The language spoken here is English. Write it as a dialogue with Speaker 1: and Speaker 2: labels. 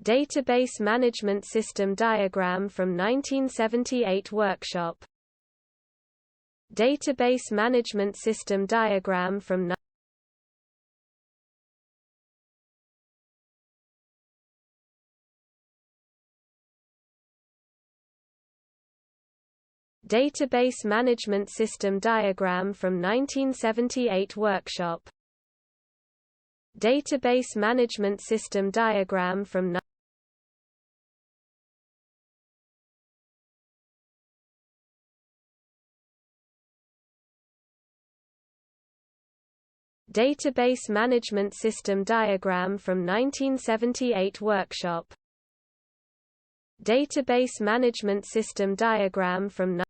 Speaker 1: Database Management System Diagram from 1978 workshop. Database Management System Diagram from Database Management System Diagram from 1978 workshop. Database Management System Diagram from Database Management System Diagram from 1978 workshop. Database Management System Diagram from